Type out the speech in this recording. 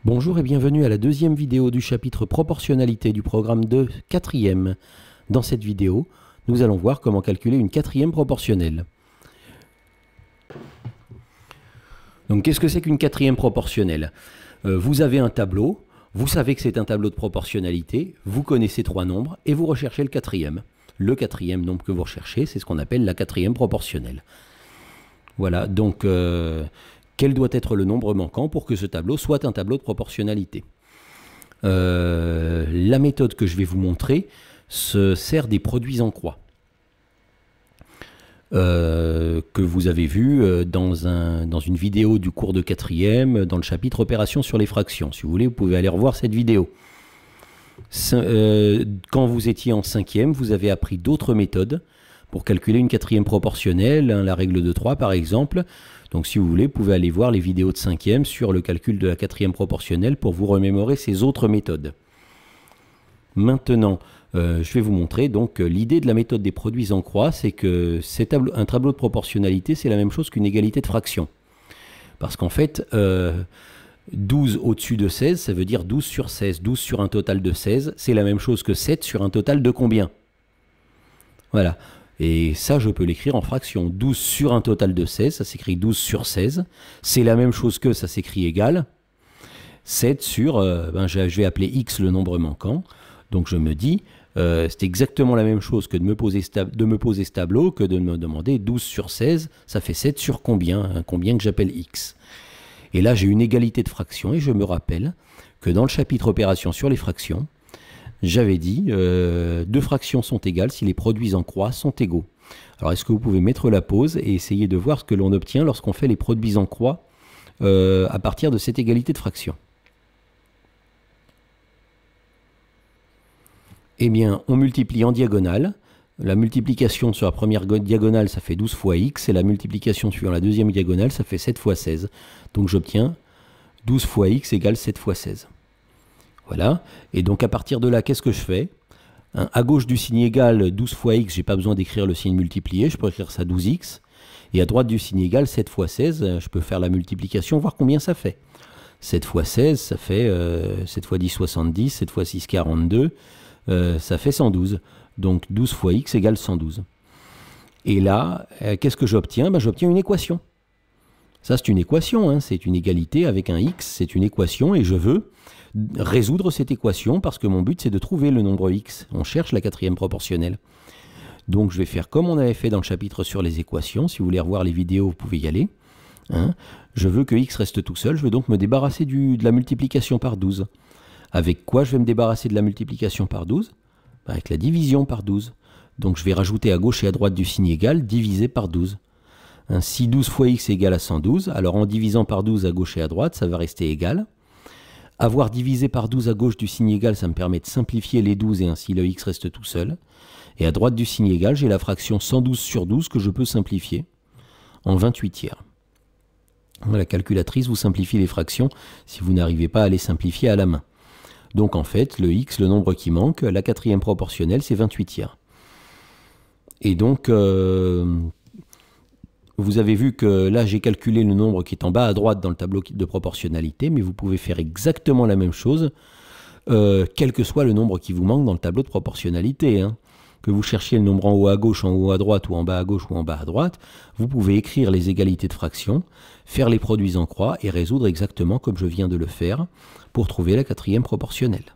Bonjour et bienvenue à la deuxième vidéo du chapitre proportionnalité du programme de quatrième. Dans cette vidéo, nous allons voir comment calculer une quatrième proportionnelle. Donc qu'est-ce que c'est qu'une quatrième proportionnelle? Vous avez un tableau, vous savez que c'est un tableau de proportionnalité, vous connaissez trois nombres et vous recherchez le quatrième. Le quatrième nombre que vous recherchez, c'est ce qu'on appelle la quatrième proportionnelle. Voilà, donc quel doit être le nombre manquant pour que ce tableau soit un tableau de proportionnalité? La méthode que je vais vous montrer se sert des produits en croix que vous avez vu dans une vidéo du cours de quatrième dans le chapitre opération sur les fractions. Si vous voulez, vous pouvez aller revoir cette vidéo. Quand vous étiez en cinquième, vous avez appris d'autres méthodes pour calculer une quatrième proportionnelle, la règle de 3 par exemple. Donc si vous voulez, vous pouvez aller voir les vidéos de cinquième sur le calcul de la quatrième proportionnelle pour vous remémorer ces autres méthodes. Maintenant, je vais vous montrer donc l'idée de la méthode des produits en croix, c'est que un tableau de proportionnalité, c'est la même chose qu'une égalité de fractions. Parce qu'en fait, 12 au-dessus de 16, ça veut dire 12 sur 16. 12 sur un total de 16, c'est la même chose que 7 sur un total de combien? Voilà. Et ça, je peux l'écrire en fraction. 12 sur un total de 16, ça s'écrit 12 sur 16. C'est la même chose que, ça s'écrit égal. 7 sur, je vais appeler x le nombre manquant. Donc je me dis, c'est exactement la même chose que de me poser ce tableau, que de me demander 12 sur 16, ça fait 7 sur combien? Combien que j'appelle x. Et là, j'ai une égalité de fractions, et je me rappelle que dans le chapitre opération sur les fractions, j'avais dit, deux fractions sont égales si les produits en croix sont égaux. Alors, est-ce que vous pouvez mettre la pause et essayer de voir ce que l'on obtient lorsqu'on fait les produits en croix à partir de cette égalité de fractions? Eh bien, on multiplie en diagonale. La multiplication sur la première diagonale, ça fait 12 fois x, et la multiplication sur la deuxième diagonale, ça fait 7 fois 16. Donc, j'obtiens 12 fois x égale 7 fois 16. Voilà, et donc à partir de là, qu'est-ce que je fais? À gauche du signe égal, 12 fois x, j'ai pas besoin d'écrire le signe multiplié, je peux écrire ça 12x. Et à droite du signe égal, 7 fois 16, je peux faire la multiplication, voir combien ça fait. 7 fois 16, ça fait 7 fois 10, 70, 7 fois 6, 42, ça fait 112. Donc 12 fois x égale 112. Et là, qu'est-ce que j'obtiens? J'obtiens une équation. Ça, c'est une équation, hein, c'est une égalité avec un x, c'est une équation, et je veux résoudre cette équation parce que mon but, c'est de trouver le nombre x. On cherche la quatrième proportionnelle. Donc, je vais faire comme on avait fait dans le chapitre sur les équations. Si vous voulez revoir les vidéos, vous pouvez y aller. Hein. Je veux que x reste tout seul. Je veux donc me débarrasser de la multiplication par 12. Avec quoi je vais me débarrasser de la multiplication par 12? Avec la division par 12. Donc, je vais rajouter à gauche et à droite du signe égal, divisé par 12. Si 12 fois x égale à 112, alors en divisant par 12 à gauche et à droite, ça va rester égal. Avoir divisé par 12 à gauche du signe égal, ça me permet de simplifier les 12 et ainsi le x reste tout seul. Et à droite du signe égal, j'ai la fraction 112 sur 12 que je peux simplifier en 28e. La calculatrice vous simplifie les fractions si vous n'arrivez pas à les simplifier à la main. Donc en fait, le x, le nombre qui manque, la quatrième proportionnelle, c'est 28e. Et donc, vous avez vu que là, j'ai calculé le nombre qui est en bas à droite dans le tableau de proportionnalité, mais vous pouvez faire exactement la même chose, quel que soit le nombre qui vous manque dans le tableau de proportionnalité. Hein. Que vous cherchiez le nombre en haut à gauche, en haut à droite, ou en bas à gauche, ou en bas à droite, vous pouvez écrire les égalités de fractions, faire les produits en croix et résoudre exactement comme je viens de le faire pour trouver la quatrième proportionnelle.